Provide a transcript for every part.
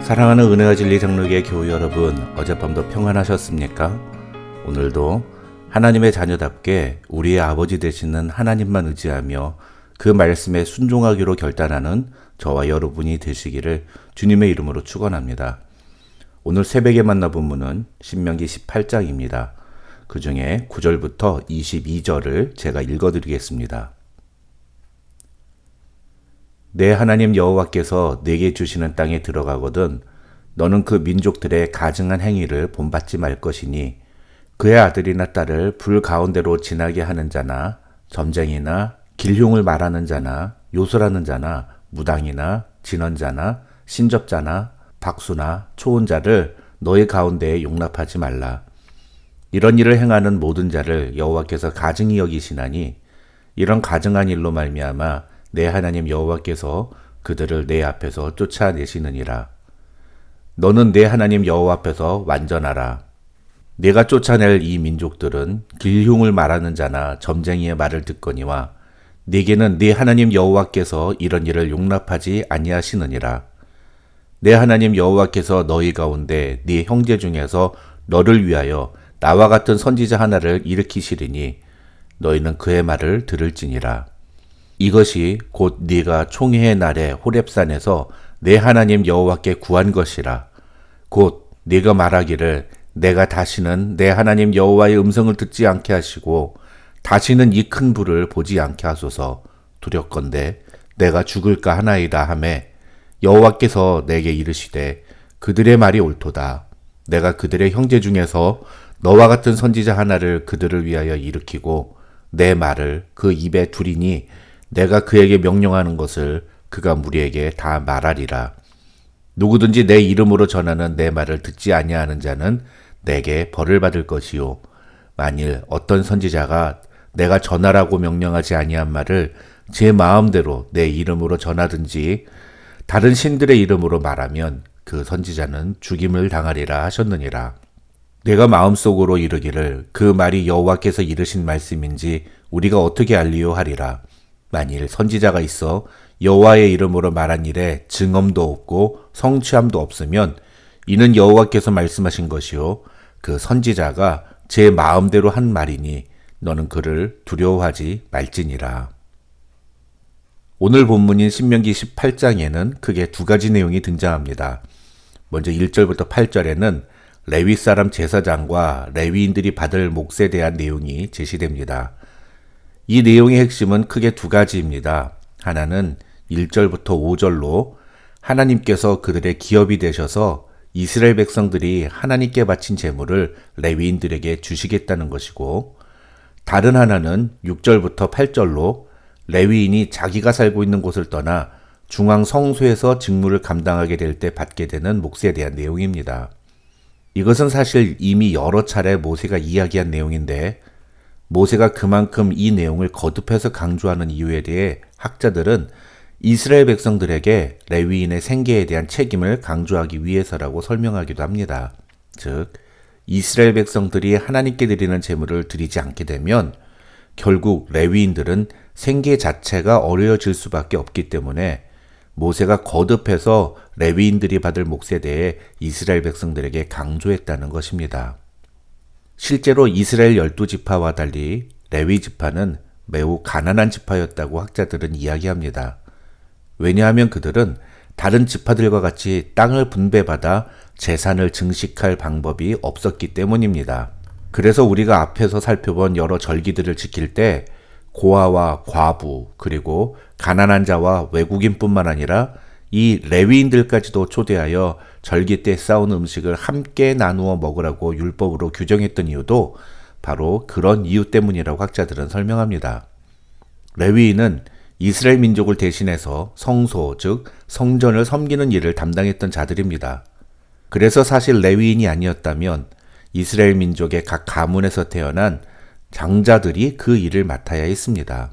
사랑하는 은혜와 진리 장로교회 교우 여러분, 어젯밤도 평안하셨습니까? 오늘도 하나님의 자녀답게 우리의 아버지 되시는 하나님만 의지하며 그 말씀에 순종하기로 결단하는 저와 여러분이 되시기를 주님의 이름으로 축원합니다. 오늘 새벽에 만나 본문은 신명기 18장입니다. 그 중에 9절부터 22절을 제가 읽어드리겠습니다. 내 하나님 여호와께서 내게 주시는 땅에 들어가거든 너는 그 민족들의 가증한 행위를 본받지 말 것이니 그의 아들이나 딸을 불 가운데로 지나게 하는 자나 점쟁이나 길흉을 말하는 자나 요술하는 자나 무당이나 진언자나 신접자나 박수나 초혼자를 너희 가운데에 용납하지 말라. 이런 일을 행하는 모든 자를 여호와께서 가증히 여기시나니 이런 가증한 일로 말미암아 내 하나님 여호와께서 그들을 내 앞에서 쫓아내시느니라. 너는 내 하나님 여호와 앞에서 완전하라. 내가 쫓아낼 이 민족들은 길흉을 말하는 자나 점쟁이의 말을 듣거니와 네게는 네 하나님 여호와께서 이런 일을 용납하지 아니하시느니라. 내 하나님 여호와께서 너희 가운데 네 형제 중에서 너를 위하여 나와 같은 선지자 하나를 일으키시리니 너희는 그의 말을 들을지니라. 이것이 곧 네가 총회의 날에 호렙산에서 내 하나님 여호와께 구한 것이라. 곧 네가 말하기를 내가 다시는 내 하나님 여호와의 음성을 듣지 않게 하시고 다시는 이 큰 불을 보지 않게 하소서. 두렵건대 내가 죽을까 하나이다 하매 여호와께서 내게 이르시되 그들의 말이 옳도다. 내가 그들의 형제 중에서 너와 같은 선지자 하나를 그들을 위하여 일으키고 내 말을 그 입에 두리니 내가 그에게 명령하는 것을 그가 무리에게 다 말하리라. 누구든지 내 이름으로 전하는 내 말을 듣지 아니하는 자는 내게 벌을 받을 것이요. 만일 어떤 선지자가 내가 전하라고 명령하지 아니한 말을 제 마음대로 내 이름으로 전하든지 다른 신들의 이름으로 말하면 그 선지자는 죽임을 당하리라 하셨느니라. 내가 마음속으로 이르기를 그 말이 여호와께서 이르신 말씀인지 우리가 어떻게 알리요 하리라. 만일 선지자가 있어 여호와의 이름으로 말한 일에 증언도 없고 성취함도 없으면 이는 여호와께서 말씀하신 것이요 그 선지자가 제 마음대로 한 말이니 너는 그를 두려워하지 말지니라. 오늘 본문인 신명기 18장에는 크게 두 가지 내용이 등장합니다. 먼저 1절부터 8절에는 레위 사람 제사장과 레위인들이 받을 몫에 대한 내용이 제시됩니다. 이 내용의 핵심은 크게 두 가지입니다. 하나는 1절부터 5절로 하나님께서 그들의 기업이 되셔서 이스라엘 백성들이 하나님께 바친 제물을 레위인들에게 주시겠다는 것이고, 다른 하나는 6절부터 8절로 레위인이 자기가 살고 있는 곳을 떠나 중앙 성소에서 직무를 감당하게 될 때 받게 되는 몫에 대한 내용입니다. 이것은 사실 이미 여러 차례 모세가 이야기한 내용인데 모세가 그만큼 이 내용을 거듭해서 강조하는 이유에 대해 학자들은 이스라엘 백성들에게 레위인의 생계에 대한 책임을 강조하기 위해서라고 설명하기도 합니다. 즉, 이스라엘 백성들이 하나님께 드리는 제물을 드리지 않게 되면 결국 레위인들은 생계 자체가 어려워질 수밖에 없기 때문에 모세가 거듭해서 레위인들이 받을 몫에 대해 이스라엘 백성들에게 강조했다는 것입니다. 실제로 이스라엘 12지파와 달리 레위 지파는 매우 가난한 지파였다고 학자들은 이야기합니다. 왜냐하면 그들은 다른 지파들과 같이 땅을 분배받아 재산을 증식할 방법이 없었기 때문입니다. 그래서 우리가 앞에서 살펴본 여러 절기들을 지킬 때 고아와 과부 그리고 가난한 자와 외국인뿐만 아니라 이 레위인들까지도 초대하여 절기 때 싸운 음식을 함께 나누어 먹으라고 율법으로 규정했던 이유도 바로 그런 이유 때문이라고 학자들은 설명합니다. 레위인은 이스라엘 민족을 대신해서 성소, 즉 성전을 섬기는 일을 담당했던 자들입니다. 그래서 사실 레위인이 아니었다면 이스라엘 민족의 각 가문에서 태어난 장자들이 그 일을 맡아야 했습니다.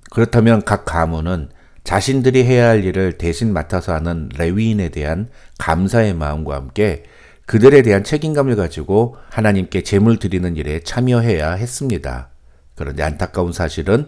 그렇다면 각 가문은 자신들이 해야 할 일을 대신 맡아서 하는 레위인에 대한 감사의 마음과 함께 그들에 대한 책임감을 가지고 하나님께 제물 드리는 일에 참여해야 했습니다. 그런데 안타까운 사실은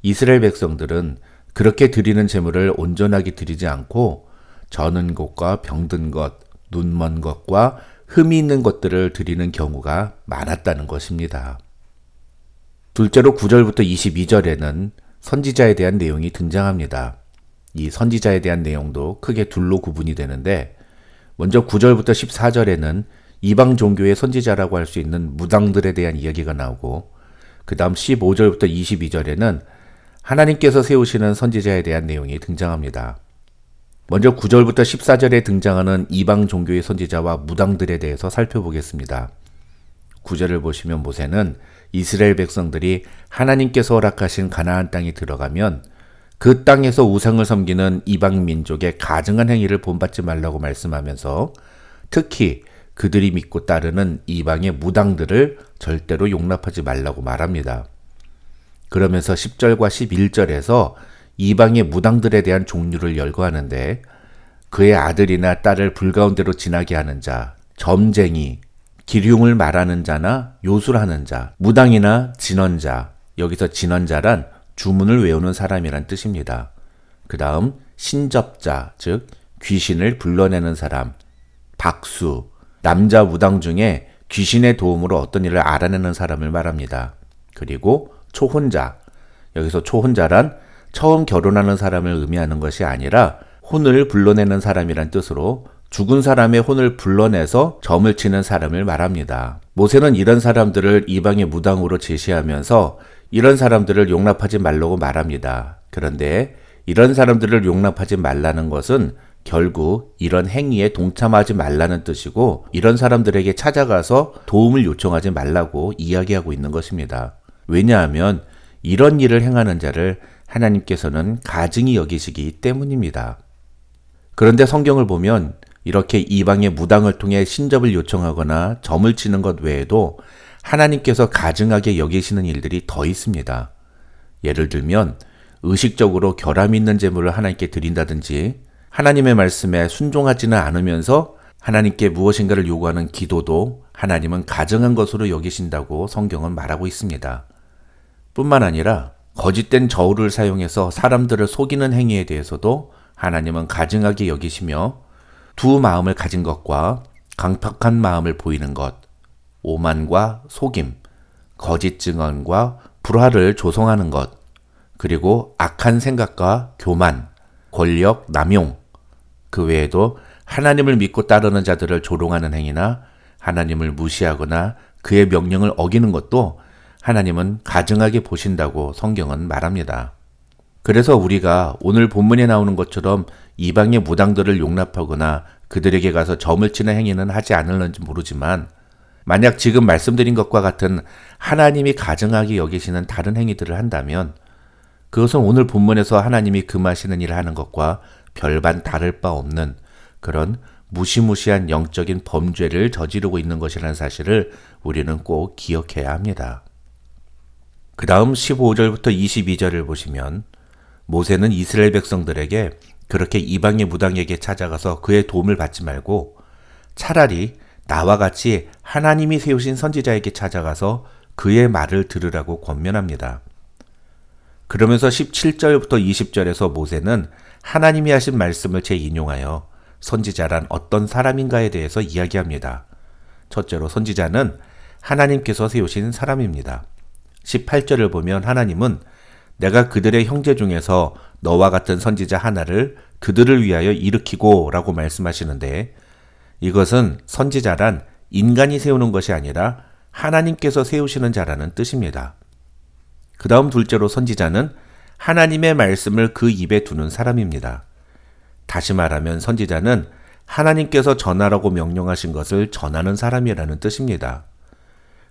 이스라엘 백성들은 그렇게 드리는 제물을 온전하게 드리지 않고 저는 것과 병든 것, 눈먼 것과 흠이 있는 것들을 드리는 경우가 많았다는 것입니다. 둘째로 9절부터 22절에는 선지자에 대한 내용이 등장합니다. 이 선지자에 대한 내용도 크게 둘로 구분이 되는데, 먼저 9절부터 14절에는 이방 종교의 선지자라고 할 수 있는 무당들에 대한 이야기가 나오고, 그 다음 15절부터 22절에는 하나님께서 세우시는 선지자에 대한 내용이 등장합니다. 먼저 9절부터 14절에 등장하는 이방 종교의 선지자와 무당들에 대해서 살펴보겠습니다. 9절을 보시면 모세는 이스라엘 백성들이 하나님께서 허락하신 가나안 땅에 들어가면 그 땅에서 우상을 섬기는 이방 민족의 가증한 행위를 본받지 말라고 말씀하면서 특히 그들이 믿고 따르는 이방의 무당들을 절대로 용납하지 말라고 말합니다. 그러면서 10절과 11절에서 이방의 무당들에 대한 종류를 열거하는데, 그의 아들이나 딸을 불가운데로 지나게 하는 자, 점쟁이, 기륭을 말하는 자나 요술하는 자, 무당이나 진언자, 여기서 진언자란 주문을 외우는 사람이란 뜻입니다. 그 다음 신접자, 즉 귀신을 불러내는 사람, 박수, 남자 무당 중에 귀신의 도움으로 어떤 일을 알아내는 사람을 말합니다. 그리고 초혼자, 여기서 초혼자란 처음 결혼하는 사람을 의미하는 것이 아니라 혼을 불러내는 사람이란 뜻으로 죽은 사람의 혼을 불러내서 점을 치는 사람을 말합니다. 모세는 이런 사람들을 이방의 무당으로 제시하면서 이런 사람들을 용납하지 말라고 말합니다. 그런데 이런 사람들을 용납하지 말라는 것은 결국 이런 행위에 동참하지 말라는 뜻이고, 이런 사람들에게 찾아가서 도움을 요청하지 말라고 이야기하고 있는 것입니다. 왜냐하면 이런 일을 행하는 자를 하나님께서는 가증히 여기시기 때문입니다. 그런데 성경을 보면 이렇게 이방의 무당을 통해 신접을 요청하거나 점을 치는 것 외에도 하나님께서 가증하게 여기시는 일들이 더 있습니다. 예를 들면 의식적으로 결함 있는 제물을 하나님께 드린다든지, 하나님의 말씀에 순종하지는 않으면서 하나님께 무엇인가를 요구하는 기도도 하나님은 가증한 것으로 여기신다고 성경은 말하고 있습니다. 뿐만 아니라 거짓된 저울을 사용해서 사람들을 속이는 행위에 대해서도 하나님은 가증하게 여기시며, 두 마음을 가진 것과 강팍한 마음을 보이는 것, 오만과 속임, 거짓 증언과 불화를 조성하는 것, 그리고 악한 생각과 교만, 권력 남용, 그 외에도 하나님을 믿고 따르는 자들을 조롱하는 행위나 하나님을 무시하거나 그의 명령을 어기는 것도 하나님은 가증하게 보신다고 성경은 말합니다. 그래서 우리가 오늘 본문에 나오는 것처럼 이방의 무당들을 용납하거나 그들에게 가서 점을 치는 행위는 하지 않을는지 모르지만, 만약 지금 말씀드린 것과 같은 하나님이 가증하게 여기시는 다른 행위들을 한다면 그것은 오늘 본문에서 하나님이 금하시는 일을 하는 것과 별반 다를 바 없는 그런 무시무시한 영적인 범죄를 저지르고 있는 것이라는 사실을 우리는 꼭 기억해야 합니다. 그 다음 15절부터 22절을 보시면 모세는 이스라엘 백성들에게 그렇게 이방의 무당에게 찾아가서 그의 도움을 받지 말고 차라리 나와 같이 하나님이 세우신 선지자에게 찾아가서 그의 말을 들으라고 권면합니다. 그러면서 17절부터 20절에서 모세는 하나님이 하신 말씀을 재인용하여 선지자란 어떤 사람인가에 대해서 이야기합니다. 첫째로 선지자는 하나님께서 세우신 사람입니다. 18절을 보면 하나님은 내가 그들의 형제 중에서 너와 같은 선지자 하나를 그들을 위하여 일으키고 라고 말씀하시는데, 이것은 선지자란 인간이 세우는 것이 아니라 하나님께서 세우시는 자라는 뜻입니다. 그 다음 둘째로 선지자는 하나님의 말씀을 그 입에 두는 사람입니다. 다시 말하면 선지자는 하나님께서 전하라고 명령하신 것을 전하는 사람이라는 뜻입니다.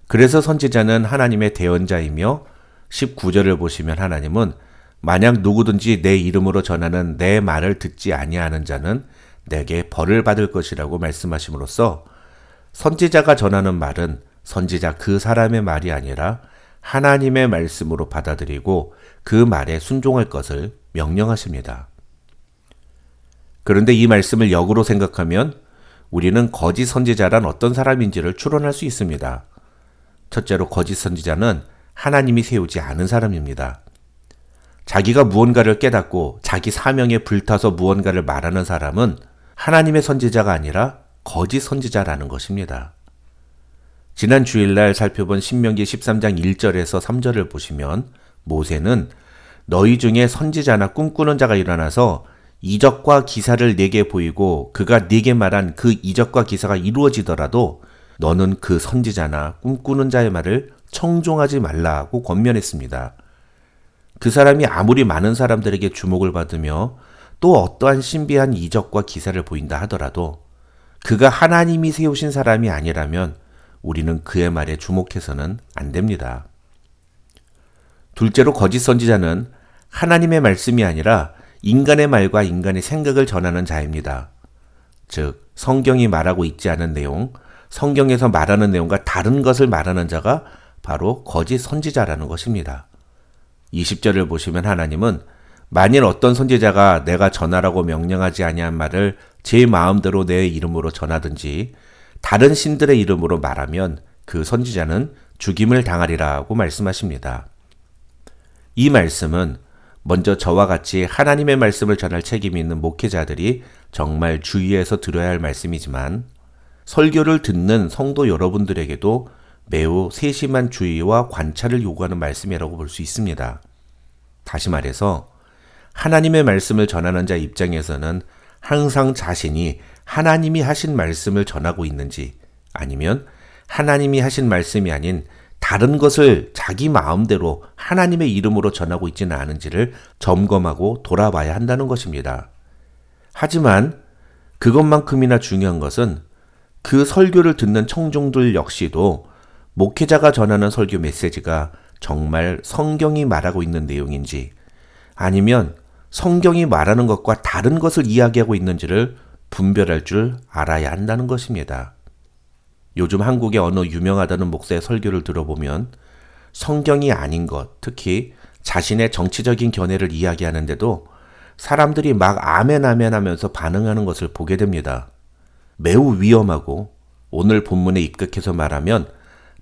그래서 선지자는 하나님의 대언자이며 19절을 보시면 하나님은 만약 누구든지 내 이름으로 전하는 내 말을 듣지 아니하는 자는 내게 벌을 받을 것이라고 말씀하심으로써 선지자가 전하는 말은 선지자 그 사람의 말이 아니라 하나님의 말씀으로 받아들이고 그 말에 순종할 것을 명령하십니다. 그런데 이 말씀을 역으로 생각하면 우리는 거짓 선지자란 어떤 사람인지를 추론할 수 있습니다. 첫째로 거짓 선지자는 하나님이 세우지 않은 사람입니다. 자기가 무언가를 깨닫고 자기 사명에 불타서 무언가를 말하는 사람은 하나님의 선지자가 아니라 거짓 선지자라는 것입니다. 지난 주일날 살펴본 신명기 13장 1절에서 3절을 보시면 모세는 너희 중에 선지자나 꿈꾸는 자가 일어나서 이적과 기사를 네게 보이고 그가 네게 말한 그 이적과 기사가 이루어지더라도 너는 그 선지자나 꿈꾸는 자의 말을 청종하지 말라고 권면했습니다. 그 사람이 아무리 많은 사람들에게 주목을 받으며 또 어떠한 신비한 이적과 기사를 보인다 하더라도 그가 하나님이 세우신 사람이 아니라면 우리는 그의 말에 주목해서는 안 됩니다. 둘째로 거짓 선지자는 하나님의 말씀이 아니라 인간의 말과 인간의 생각을 전하는 자입니다. 즉, 성경이 말하고 있지 않은 내용, 성경에서 말하는 내용과 다른 것을 말하는 자가 바로 거짓 선지자라는 것입니다. 20절을 보시면 하나님은 만일 어떤 선지자가 내가 전하라고 명령하지 아니한 말을 제 마음대로 내 이름으로 전하든지 다른 신들의 이름으로 말하면 그 선지자는 죽임을 당하리라고 말씀하십니다. 이 말씀은 먼저 저와 같이 하나님의 말씀을 전할 책임이 있는 목회자들이 정말 주의해서 들어야 할 말씀이지만 설교를 듣는 성도 여러분들에게도 매우 세심한 주의와 관찰을 요구하는 말씀이라고 볼 수 있습니다. 다시 말해서 하나님의 말씀을 전하는 자 입장에서는 항상 자신이 하나님이 하신 말씀을 전하고 있는지 아니면 하나님이 하신 말씀이 아닌 다른 것을 자기 마음대로 하나님의 이름으로 전하고 있지는 않은지를 점검하고 돌아봐야 한다는 것입니다. 하지만 그것만큼이나 중요한 것은 그 설교를 듣는 청중들 역시도 목회자가 전하는 설교 메시지가 정말 성경이 말하고 있는 내용인지 아니면 성경이 말하는 것과 다른 것을 이야기하고 있는지를 분별할 줄 알아야 한다는 것입니다. 요즘 한국의 어느 유명하다는 목사의 설교를 들어보면 성경이 아닌 것, 특히 자신의 정치적인 견해를 이야기하는데도 사람들이 막 아멘 아멘 하면서 반응하는 것을 보게 됩니다. 매우 위험하고 오늘 본문에 입각해서 말하면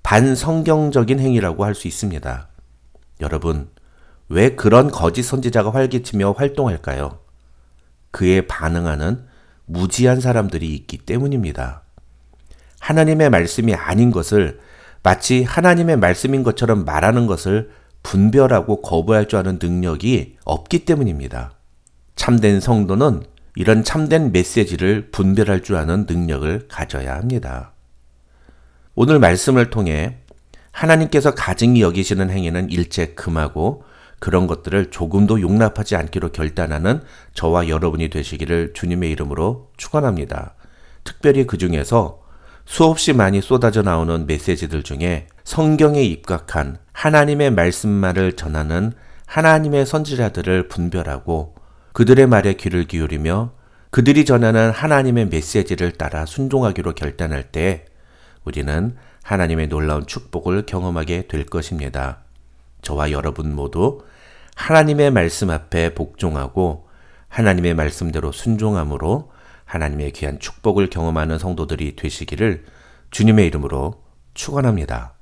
반성경적인 행위라고 할 수 있습니다. 여러분, 왜 그런 거짓 선지자가 활개치며 활동할까요? 그에 반응하는 무지한 사람들이 있기 때문입니다. 하나님의 말씀이 아닌 것을 마치 하나님의 말씀인 것처럼 말하는 것을 분별하고 거부할 줄 아는 능력이 없기 때문입니다. 참된 성도는 이런 참된 메시지를 분별할 줄 아는 능력을 가져야 합니다. 오늘 말씀을 통해 하나님께서 가증히 여기시는 행위는 일체 금하고 그런 것들을 조금도 용납하지 않기로 결단하는 저와 여러분이 되시기를 주님의 이름으로 축원합니다. 특별히 그 중에서 수없이 많이 쏟아져 나오는 메시지들 중에 성경에 입각한 하나님의 말씀만을 전하는 하나님의 선지자들을 분별하고 그들의 말에 귀를 기울이며 그들이 전하는 하나님의 메시지를 따라 순종하기로 결단할 때 우리는 하나님의 놀라운 축복을 경험하게 될 것입니다. 저와 여러분 모두 하나님의 말씀 앞에 복종하고 하나님의 말씀대로 순종함으로 하나님의 귀한 축복을 경험하는 성도들이 되시기를 주님의 이름으로 축원합니다.